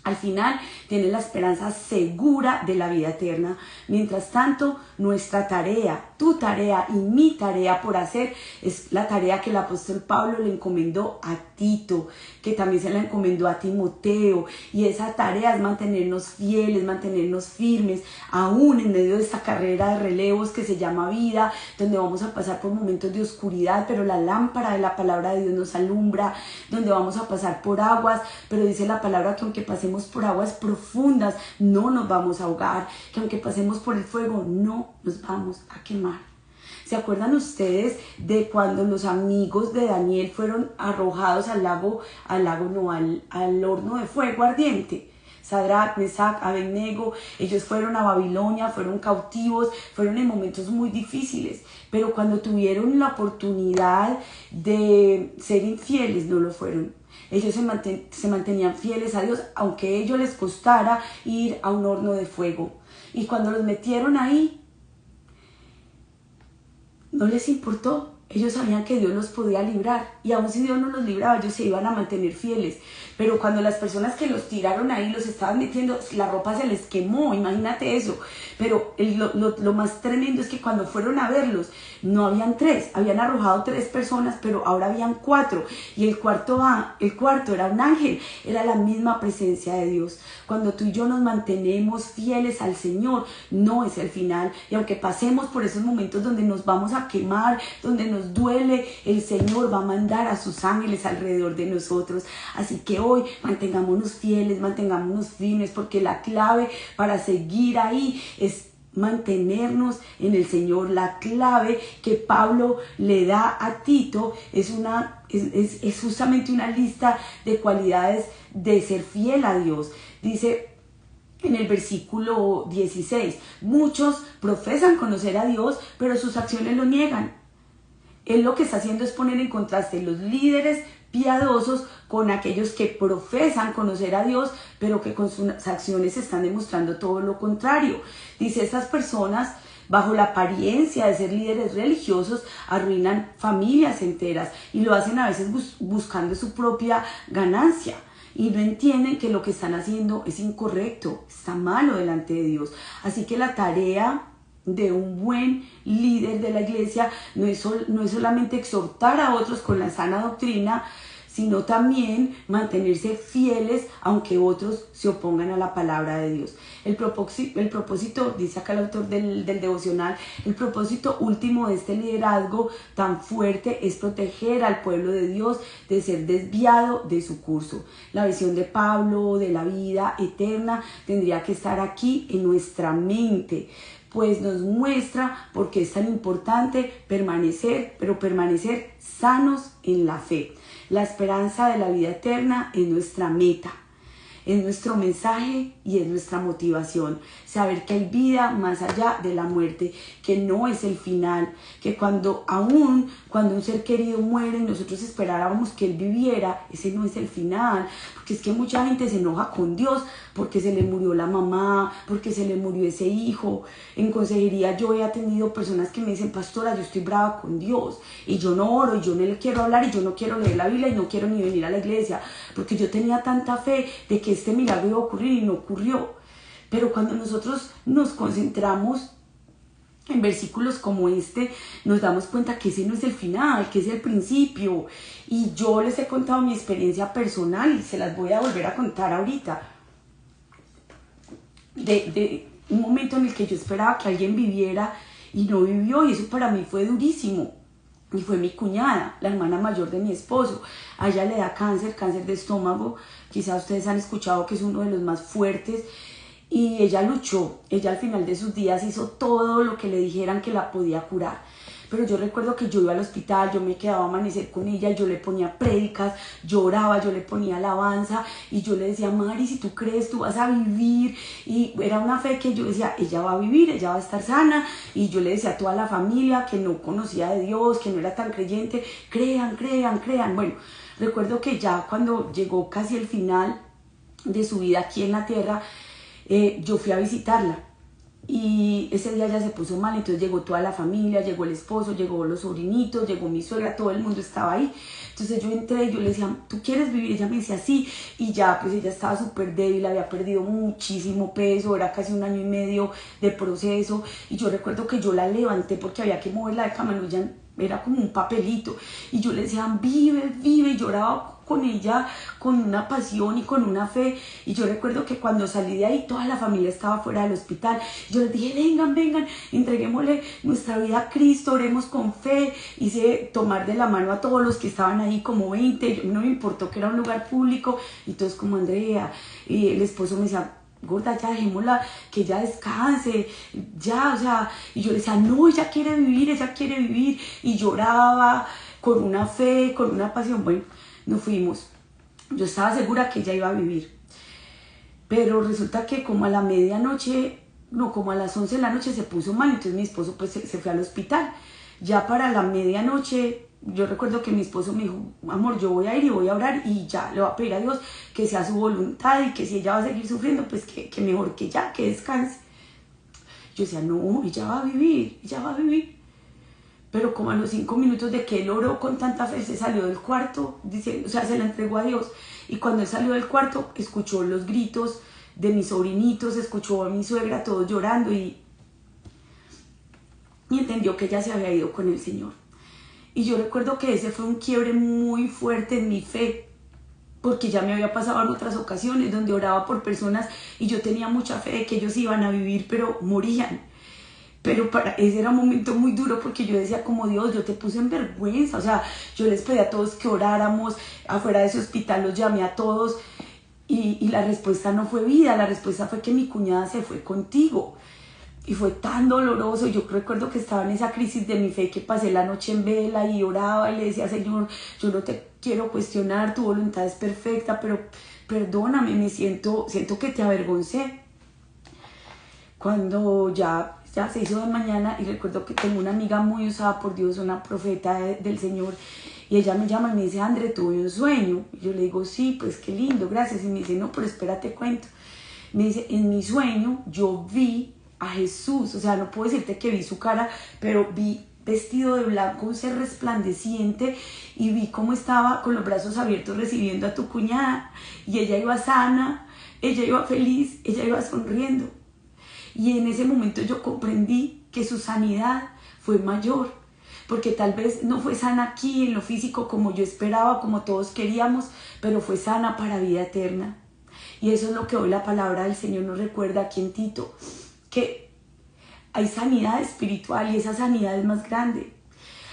Al final tienes la esperanza segura de la vida eterna. Mientras tanto, nuestra tarea, tu tarea y mi tarea por hacer es la tarea que el apóstol Pablo le encomendó a Tito, que también se la encomendó a Timoteo. Y esa tarea es mantenernos fieles, mantenernos firmes, aún en medio de esta carrera de relevos que se llama vida, donde vamos a pasar por momentos de oscuridad, pero la lámpara de la palabra de Dios nos alumbra, donde vamos a pasar por aguas, pero dice la palabra que aunque pasemos por aguas profundas, no nos vamos a ahogar, que aunque pasemos por el fuego, no nos vamos a quemar. ¿Se acuerdan ustedes de cuando los amigos de Daniel fueron arrojados al horno de fuego ardiente? Sadrach, Mesach, Abednego, ellos fueron a Babilonia, fueron cautivos, fueron en momentos muy difíciles, pero cuando tuvieron la oportunidad de ser infieles, no lo fueron. Ellos se mantenían fieles a Dios, aunque a ellos les costara ir a un horno de fuego. Y cuando los metieron ahí, no les importó. Ellos sabían que Dios los podía librar. Y aun si Dios no los libraba, ellos se iban a mantener fieles. Pero cuando las personas que los tiraron ahí los estaban metiendo, la ropa se les quemó, imagínate eso. Pero lo más tremendo es que cuando fueron a verlos, no habían 3, habían arrojado 3 personas, pero ahora habían 4. Y el cuarto era un ángel, era la misma presencia de Dios. Cuando tú y yo nos mantenemos fieles al Señor, no es el final. Y aunque pasemos por esos momentos donde nos vamos a quemar, donde nos duele, el Señor va a mandar a sus ángeles alrededor de nosotros. Así que hoy mantengámonos fieles, mantengámonos firmes, porque la clave para seguir ahí es mantenernos en el Señor. La clave que Pablo le da a Tito es justamente una lista de cualidades de ser fiel a Dios. Dice en el versículo 16, muchos profesan conocer a Dios, pero sus acciones lo niegan. Él lo que está haciendo es poner en contraste los líderes piadosos con aquellos que profesan conocer a Dios, pero que con sus acciones están demostrando todo lo contrario. Dice, estas personas, bajo la apariencia de ser líderes religiosos, arruinan familias enteras y lo hacen a veces buscando su propia ganancia. Y no entienden que lo que están haciendo es incorrecto, está malo delante de Dios. Así que la tarea de un buen líder de la iglesia no es solamente exhortar a otros con la sana doctrina, sino también mantenerse fieles aunque otros se opongan a la palabra de Dios. El propósito, dice acá el autor del devocional, el propósito último de este liderazgo tan fuerte es proteger al pueblo de Dios de ser desviado de su curso. La visión de Pablo de la vida eterna tendría que estar aquí en nuestra mente, pues nos muestra por qué es tan importante permanecer sanos en la fe. La esperanza de la vida eterna es nuestra meta, es nuestro mensaje y es nuestra motivación. Saber que hay vida más allá de la muerte, que no es el final, que cuando un ser querido muere y nosotros esperábamos que él viviera, ese no es el final. Porque es que mucha gente se enoja con Dios porque se le murió la mamá, porque se le murió ese hijo. En consejería yo he atendido personas que me dicen, pastora, yo estoy brava con Dios y yo no oro y yo no le quiero hablar y yo no quiero leer la Biblia y no quiero ni venir a la iglesia porque yo tenía tanta fe de que este milagro iba a ocurrir y no ocurrió. Pero cuando nosotros nos concentramos en versículos como este, nos damos cuenta que ese no es el final, que es el principio. Y yo les he contado mi experiencia personal y se las voy a volver a contar ahorita. De un momento en el que yo esperaba que alguien viviera y no vivió, y eso para mí fue durísimo. Y fue mi cuñada, la hermana mayor de mi esposo. A ella le da cáncer de estómago. Quizás ustedes han escuchado que es uno de los más fuertes. Y ella luchó, ella al final de sus días hizo todo lo que le dijeran que la podía curar. pero yo recuerdo que yo iba al hospital, yo me quedaba a amanecer con ella, yo le ponía prédicas, lloraba, yo le ponía alabanza y yo le decía, Mari, si tú crees, tú vas a vivir. Y era una fe que yo decía, ella va a vivir, ella va a estar sana. Y yo le decía a toda la familia que no conocía de Dios, que no era tan creyente, crean, crean, crean. Bueno, recuerdo que ya cuando llegó casi el final de su vida aquí en la tierra, yo fui a visitarla y ese día ya se puso mal, entonces llegó toda la familia, llegó el esposo, llegó los sobrinitos, llegó mi suegra, todo el mundo estaba ahí. Entonces yo entré y yo le decía, ¿tú quieres vivir? Ella me decía sí, y ya pues ella estaba súper débil, había perdido muchísimo peso, era casi 1 año y medio de proceso, y yo recuerdo que yo la levanté porque había que moverla de cama, no, ya era como un papelito, y yo le decía, vive, vive, y lloraba con ella con una pasión y con una fe. Y yo recuerdo que cuando salí de ahí toda la familia estaba fuera del hospital, yo les dije, vengan, vengan, entreguémosle nuestra vida a Cristo, oremos con fe. Hice tomar de la mano a todos los que estaban ahí, como 20, no me importó que era un lugar público, y todos como Andrea, y el esposo me decía, gorda, ya dejémosla, que ella descanse, ya, o sea, y yo le decía, no, ella quiere vivir, y lloraba con una fe, con una pasión. Bueno, nos fuimos, yo estaba segura que ella iba a vivir, pero resulta que como a la medianoche, no, como a las 11 de la noche se puso mal, entonces mi esposo pues se fue al hospital. Ya para la medianoche, yo recuerdo que mi esposo me dijo, amor, yo voy a ir y voy a orar y ya le voy a pedir a Dios que sea su voluntad y que si ella va a seguir sufriendo, pues que mejor que ya, que descanse. Yo decía, no, ella va a vivir, ella va a vivir. Pero como a los 5 minutos de que él oró con tanta fe, se salió del cuarto, dice, o sea, se la entregó a Dios. Y cuando él salió del cuarto, escuchó los gritos de mis sobrinitos, escuchó a mi suegra, todos llorando y entendió que ella se había ido con el Señor. Y yo recuerdo que ese fue un quiebre muy fuerte en mi fe, porque ya me había pasado en otras ocasiones donde oraba por personas y yo tenía mucha fe de que ellos iban a vivir, pero morían. Pero para ese era un momento muy duro porque yo decía como, Dios, yo te puse en vergüenza. O sea, yo les pedí a todos que oráramos, afuera de ese hospital los llamé a todos y la respuesta no fue vida, la respuesta fue que mi cuñada se fue contigo. Y fue tan doloroso. Yo recuerdo que estaba en esa crisis de mi fe, que pasé la noche en vela y oraba y le decía, Señor, yo no te quiero cuestionar, tu voluntad es perfecta, pero perdóname, me siento que te avergoncé. Cuando ya se hizo de mañana, y recuerdo que tengo una amiga muy usada por Dios, una profeta del Señor, y ella me llama y me dice, André, tuve un sueño. Y yo le digo, sí, pues qué lindo, gracias. Y me dice, no, pero espérate, cuento. Me dice, en mi sueño yo vi a Jesús, o sea, no puedo decirte que vi su cara, pero vi vestido de blanco, un ser resplandeciente, y vi cómo estaba con los brazos abiertos recibiendo a tu cuñada, y ella iba sana, ella iba feliz, ella iba sonriendo. Y en ese momento yo comprendí que su sanidad fue mayor, porque tal vez no fue sana aquí en lo físico como yo esperaba, como todos queríamos, pero fue sana para vida eterna. Y eso es lo que hoy la palabra del Señor nos recuerda aquí en Tito, que hay sanidad espiritual y esa sanidad es más grande.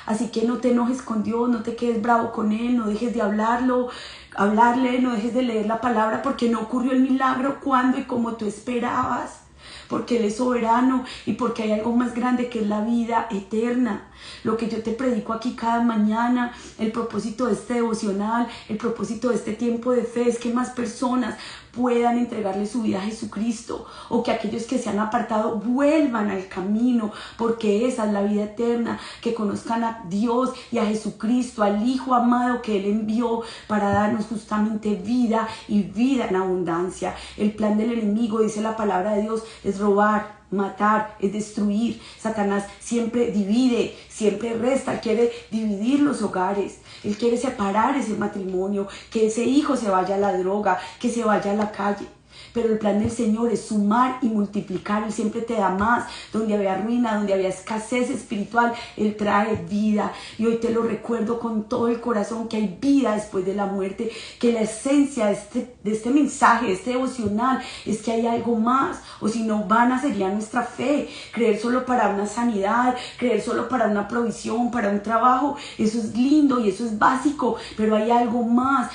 Así que no te enojes con Dios, no te quedes bravo con Él, no dejes de hablarle, no dejes de leer la palabra, porque no ocurrió el milagro cuando y como tú esperabas. Porque Él es soberano y porque hay algo más grande que es la vida eterna. Lo que yo te predico aquí cada mañana, el propósito de este devocional, el propósito de este tiempo de fe es que más personas puedan entregarle su vida a Jesucristo, o que aquellos que se han apartado vuelvan al camino, porque esa es la vida eterna, que conozcan a Dios y a Jesucristo, al Hijo amado que Él envió para darnos justamente vida y vida en abundancia. El plan del enemigo, dice la palabra de Dios, es robar, matar, es destruir. Satanás siempre divide, siempre resta, él quiere dividir los hogares, él quiere separar ese matrimonio, que ese hijo se vaya a la droga, que se vaya a la calle. Pero el plan del Señor es sumar y multiplicar. Él siempre te da más. Donde había ruina, donde había escasez espiritual, Él trae vida. Y hoy te lo recuerdo con todo el corazón, que hay vida después de la muerte, que la esencia de este mensaje, de este devocional, es que hay algo más. O si no, vana sería nuestra fe. Creer solo para una sanidad, creer solo para una provisión, para un trabajo, eso es lindo y eso es básico, pero hay algo más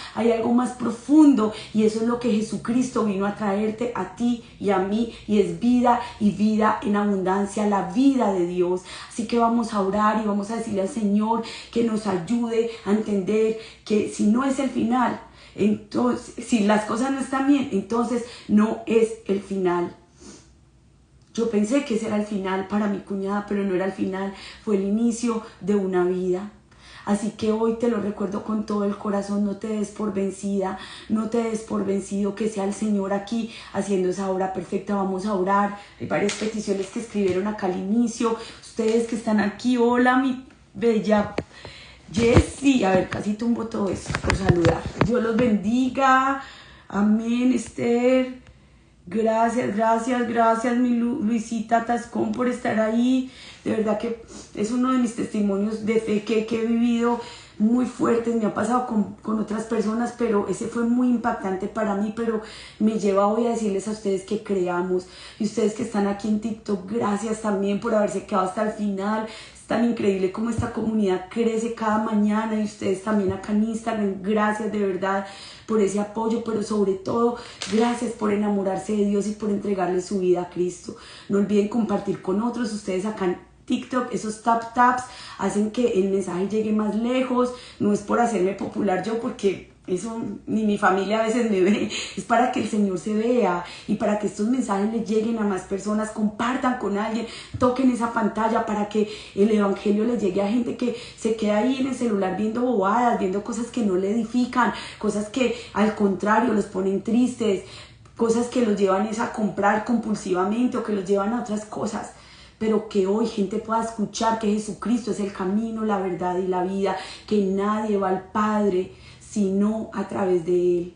profundo, y eso es lo que Jesucristo vino a a traerte a ti y a mí, y es vida y vida en abundancia, la vida de Dios. Así que vamos a orar y vamos a decirle al Señor que nos ayude a entender que si no es el final, entonces, si las cosas no están bien, entonces no es el final. Yo pensé que ese era el final para mi cuñada, pero no era el final, fue el inicio de una vida. Así que hoy te lo recuerdo con todo el corazón, no te des por vencida, no te des por vencido, que sea el Señor aquí haciendo esa obra perfecta. Vamos a orar. Hay varias peticiones que escribieron acá al inicio. Ustedes que están aquí, hola mi bella Jessie, a ver, casi tumbo todo eso por saludar. Dios los bendiga, amén. Esther, gracias mi Luisita Tascón por estar ahí. De verdad que es uno de mis testimonios de fe que he vivido muy fuertes. Me ha pasado con otras personas, pero ese fue muy impactante para mí. Pero me lleva hoy a decirles a ustedes que creamos. Y ustedes que están aquí en TikTok, gracias también por haberse quedado hasta el final. Es tan increíble cómo esta comunidad crece cada mañana, y ustedes también acá en Instagram. Gracias de verdad por ese apoyo, pero sobre todo gracias por enamorarse de Dios y por entregarle su vida a Cristo. No olviden compartir con otros. Ustedes acá en TikTok, esos taps hacen que el mensaje llegue más lejos. No es por hacerme popular yo, porque eso ni mi familia a veces me ve, es para que el Señor se vea y para que estos mensajes le lleguen a más personas. Compartan con alguien, toquen esa pantalla para que el evangelio le llegue a gente que se queda ahí en el celular viendo bobadas, viendo cosas que no le edifican, cosas que al contrario los ponen tristes, cosas que los llevan a comprar compulsivamente o que los llevan a otras cosas. Pero que hoy gente pueda escuchar que Jesucristo es el camino, la verdad y la vida, que nadie va al Padre sino a través de Él.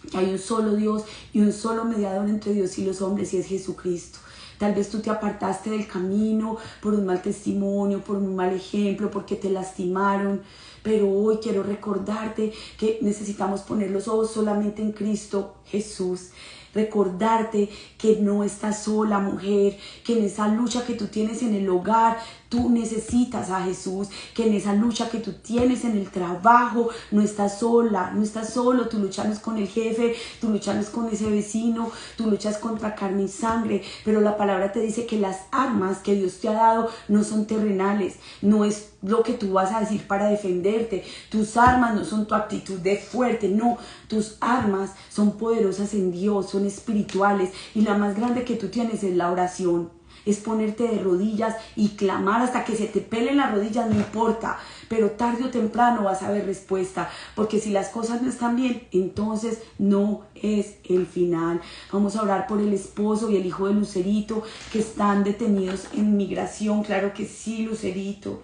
Que hay un solo Dios y un solo mediador entre Dios y los hombres, y es Jesucristo. Tal vez tú te apartaste del camino por un mal testimonio, por un mal ejemplo, porque te lastimaron. Pero hoy quiero recordarte que necesitamos poner los ojos solamente en Cristo Jesús. Recordarte que no estás sola, mujer, que en esa lucha que tú tienes en el hogar, tú necesitas a Jesús, que en esa lucha que tú tienes en el trabajo, no estás sola, no estás solo. Tu lucha no es con el jefe, tu lucha no es con ese vecino, tu lucha es contra carne y sangre, pero la palabra te dice que las armas que Dios te ha dado no son terrenales, no es lo que tú vas a decir para defenderte. Tus armas no son tu actitud de fuerte, no, tus armas son poderosas en Dios, son espirituales, y la más grande que tú tienes es la oración. Es ponerte de rodillas y clamar hasta que se te pelen las rodillas, no importa, pero tarde o temprano vas a ver respuesta, porque si las cosas no están bien, entonces no es el final. Vamos a orar por el esposo y el hijo de Lucerito que están detenidos en migración. Claro que sí, Lucerito.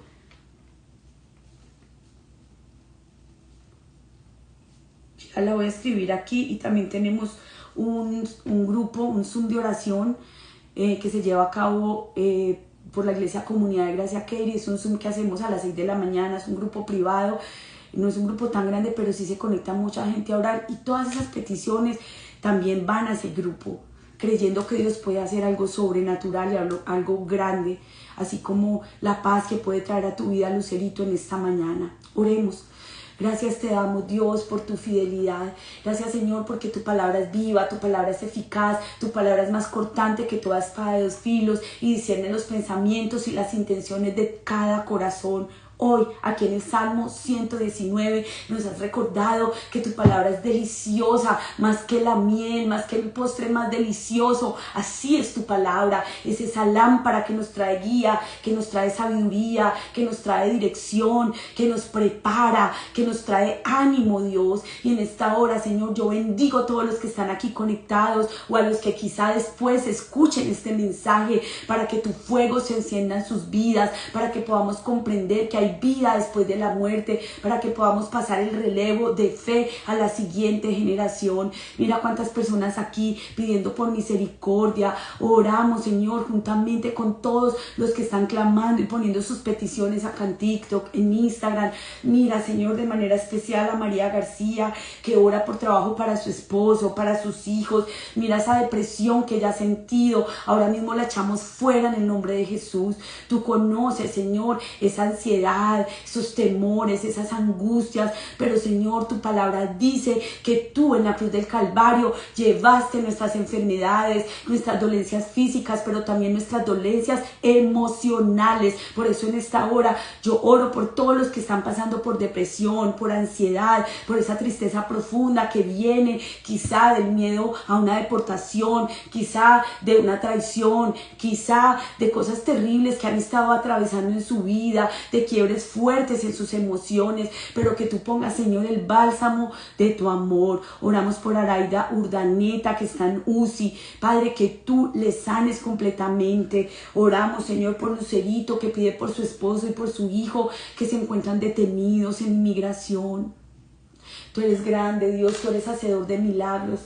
Ya la voy a escribir aquí. Y también tenemos un grupo, un Zoom de oración que se lleva a cabo por la Iglesia Comunidad de Gracia Keiri. Es un Zoom que hacemos a las 6 de la mañana, es un grupo privado, no es un grupo tan grande, pero sí se conecta mucha gente a orar, y todas esas peticiones también van a ese grupo, creyendo que Dios puede hacer algo sobrenatural y algo grande, así como la paz que puede traer a tu vida, Lucerito, en esta mañana. Oremos. Gracias te damos, Dios, por tu fidelidad. Gracias, Señor, porque tu palabra es viva, tu palabra es eficaz, tu palabra es más cortante que toda espada de 2 filos y discierne los pensamientos y las intenciones de cada corazón. Hoy, aquí en el Salmo 119, nos has recordado que tu palabra es deliciosa, más que la miel, más que el postre más delicioso. Así es tu palabra, es esa lámpara que nos trae guía, que nos trae sabiduría, que nos trae dirección, que nos prepara, que nos trae ánimo, Dios. Y en esta hora, Señor, yo bendigo a todos los que están aquí conectados, o a los que quizá después escuchen este mensaje, para que tu fuego se encienda en sus vidas, para que podamos comprender que hay vida después de la muerte, para que podamos pasar el relevo de fe a la siguiente generación. Mira cuántas personas aquí pidiendo por misericordia. Oramos, Señor, juntamente con todos los que están clamando y poniendo sus peticiones acá en TikTok, en Instagram. Mira, Señor, de manera especial a María García, que ora por trabajo para su esposo, para sus hijos. Mira esa depresión que ella ha sentido, ahora mismo la echamos fuera en el nombre de Jesús. Tú conoces, Señor, esa ansiedad, ansiedad, esos temores, esas angustias. Pero Señor, tu palabra dice que tú en la cruz del Calvario llevaste nuestras enfermedades, nuestras dolencias físicas, pero también nuestras dolencias emocionales. Por eso en esta hora yo oro por todos los que están pasando por depresión, por ansiedad, por esa tristeza profunda que viene quizá del miedo a una deportación, quizá de una traición, quizá de cosas terribles que han estado atravesando en su vida, de quiebres fuertes en sus emociones, pero que tú pongas, Señor, el bálsamo de tu amor. Oramos por Araida Urdaneta, que está en UCI, Padre, que tú le sanes completamente. Oramos, Señor, por Lucerito, que pide por su esposo y por su hijo, que se encuentran detenidos en inmigración. Tú eres grande, Dios, tú eres hacedor de milagros.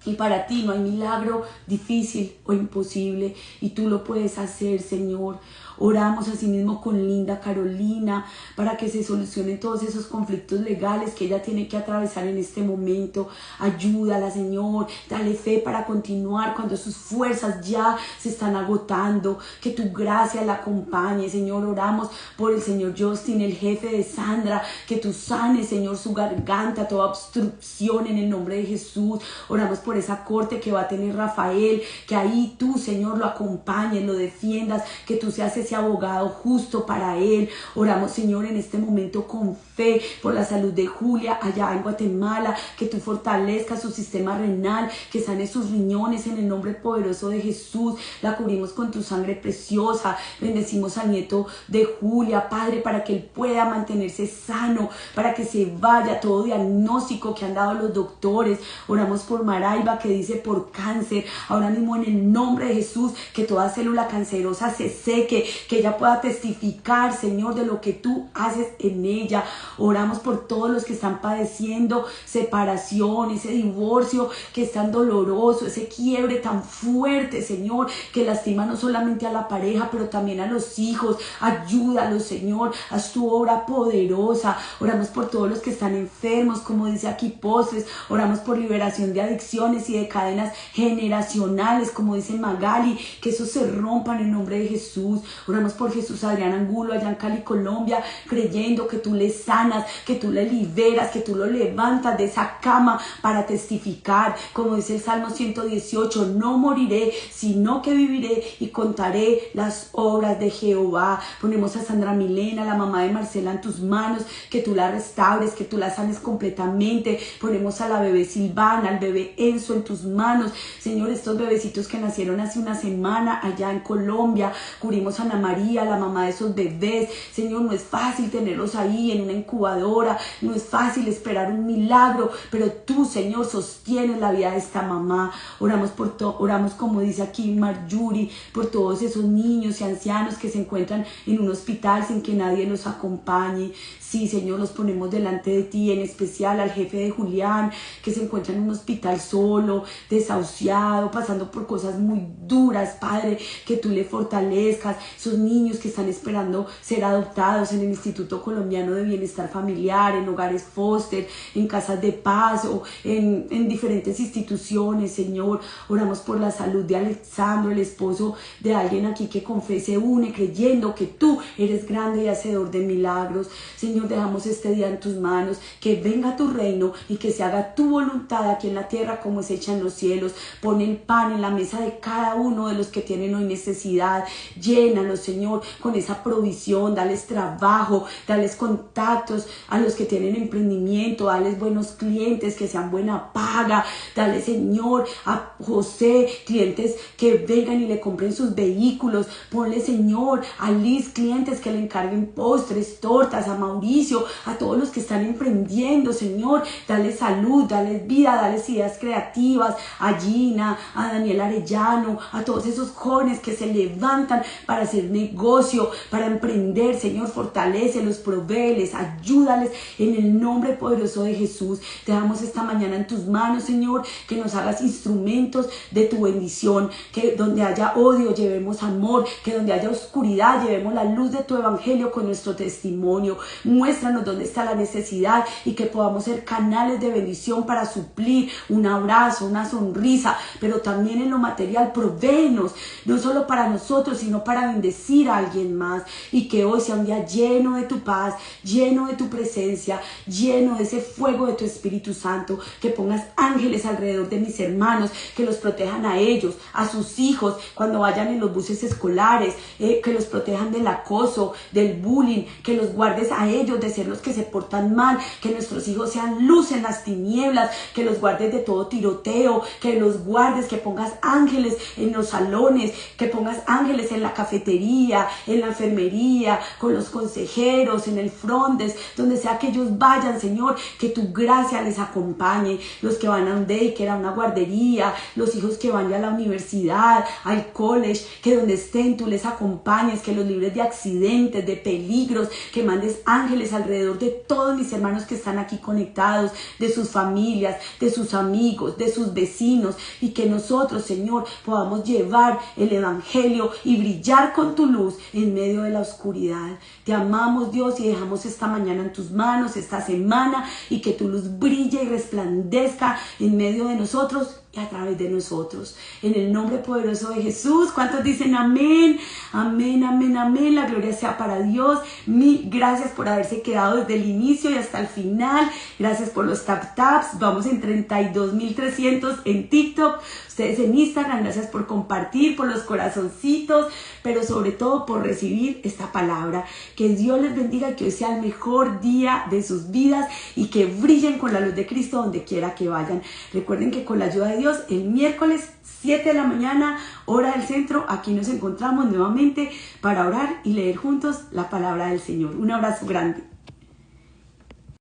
Y para ti no hay milagro difícil o imposible, y tú lo puedes hacer, Señor. Oramos asimismo con Linda Carolina para que se solucionen todos esos conflictos legales que ella tiene que atravesar en este momento. Ayúdala, Señor, dale fe para continuar cuando sus fuerzas ya se están agotando. Que tu gracia la acompañe, Señor. Oramos por el Señor Justin, el jefe de Sandra, que tú sanes, Señor, su garganta, toda obstrucción en el nombre de Jesús. Oramos por esa corte que va a tener Rafael, que ahí tú, Señor, lo acompañes, lo defiendas, que tú seas ese abogado justo para él. Oramos, Señor, en este momento con fe por la salud de Julia allá en Guatemala, que tú fortalezcas su sistema renal, que sane sus riñones en el nombre poderoso de Jesús. La cubrimos con tu sangre preciosa. Bendecimos al nieto de Julia, Padre, para que él pueda mantenerse sano, para que se vaya todo diagnóstico que han dado los doctores. Oramos por Maraiba, que dice por cáncer. Ahora mismo en el nombre de Jesús, que toda célula cancerosa se seque, que ella pueda testificar, Señor, de lo que tú haces en ella. Oramos por todos los que están padeciendo separación, ese divorcio que es tan doloroso, ese quiebre tan fuerte, Señor, que lastima no solamente a la pareja, pero también a los hijos. Ayúdalos, Señor, haz tu obra poderosa. Oramos por todos los que están enfermos, como dice aquí Postres. Oramos por liberación de adicciones y de cadenas generacionales, como dice Magali, que eso se rompa en el nombre de Jesús. Oramos por Jesús Adrián Angulo allá en Cali, Colombia, creyendo que tú le sanas, que tú le liberas, que tú lo levantas de esa cama para testificar, como dice el Salmo 118, no moriré, sino que viviré y contaré las obras de Jehová. Ponemos a Sandra Milena, la mamá de Marcela, en tus manos, que tú la restaures, que tú la sanes completamente. Ponemos a la bebé Silvana, al bebé Enzo en tus manos, Señor, estos bebecitos que nacieron hace una semana allá en Colombia. Cubrimos a Ana María, la mamá de esos bebés. Señor, no es fácil tenerlos ahí en una incubadora, no es fácil esperar un milagro, pero tú, Señor, sostienes la vida de esta mamá. Oramos oramos, como dice aquí Marjorie, por todos esos niños y ancianos que se encuentran en un hospital sin que nadie los acompañe. Sí, Señor, los ponemos delante de ti, en especial al jefe de Julián, que se encuentra en un hospital solo, desahuciado, pasando por cosas muy duras, Padre, que tú le fortalezcas. Esos niños que están esperando ser adoptados en el Instituto Colombiano de Bienestar Familiar, en hogares foster, en casas de paz o en diferentes instituciones, Señor. Oramos por la salud de Alexandro, el esposo de alguien aquí que con fe se une, creyendo que tú eres grande y hacedor de milagros. Señor, dejamos este día en tus manos, que venga tu reino y que se haga tu voluntad aquí en la tierra como es hecha en los cielos. Pon el pan en la mesa de cada uno de los que tienen hoy necesidad. Llénalos, Señor, con esa provisión. Dales trabajo, dales contactos a los que tienen emprendimiento, dales buenos clientes que sean buena paga. Dale, Señor, a José clientes que vengan y le compren sus vehículos. Ponle, Señor, a Liz clientes que le encarguen postres, tortas, a Mauricio, a todos los que están emprendiendo, Señor. Dale salud, dale vida, dale ideas creativas, a Gina, a Daniel Arellano, a todos esos jóvenes que se levantan para hacer negocio, para emprender. Señor, fortalécelos, provéeles, ayúdales en el nombre poderoso de Jesús. Te damos esta mañana en tus manos. manos, Señor, que nos hagas instrumentos de tu bendición, que donde haya odio llevemos amor, que donde haya oscuridad llevemos la luz de tu evangelio con nuestro testimonio. Muéstranos dónde está la necesidad y que podamos ser canales de bendición para suplir un abrazo, una sonrisa, pero también en lo material provéenos, no solo para nosotros, sino para bendecir a alguien más, y que hoy sea un día lleno de tu paz, lleno de tu presencia, lleno de ese fuego de tu Espíritu Santo, que pongas ángeles alrededor de mis hermanos, que los protejan a ellos, a sus hijos, cuando vayan en los buses escolares, que los protejan del acoso, del bullying, que los guardes a ellos de ser los que se portan mal, que nuestros hijos sean luz en las tinieblas, que los guardes de todo tiroteo, que los guardes, que pongas ángeles en los salones, que pongas ángeles en la cafetería, en la enfermería, con los consejeros, en el front desk, donde sea que ellos vayan, Señor, que tu gracia les acompañe, los que van a un daycare, a una guardería, los hijos que van a la universidad, al college, que donde estén tú les acompañes, que los libres de accidentes, de peligros, que mandes ángeles alrededor de todos mis hermanos que están aquí conectados, de sus familias, de sus amigos, de sus vecinos, y que nosotros, Señor, podamos llevar el evangelio y brillar con tu luz en medio de la oscuridad. Te amamos, Dios, y dejamos esta mañana en tus manos, esta semana, y que tu luz brille y resplandezca en medio de nosotros y a través de nosotros. En el nombre poderoso de Jesús, ¿cuántos dicen amén? Amén, amén, amén. La gloria sea para Dios. Mil gracias por haberse quedado desde el inicio y hasta el final. Gracias por los taps. Vamos en 32.300 en TikTok. Ustedes en Instagram, gracias por compartir, por los corazoncitos, pero sobre todo por recibir esta palabra. Que Dios les bendiga y que hoy sea el mejor día de sus vidas y que brillen con la luz de Cristo donde quiera que vayan. Recuerden que con la ayuda de Dios, el miércoles 7 de la mañana, hora del centro, aquí nos encontramos nuevamente para orar y leer juntos la palabra del Señor. Un abrazo grande.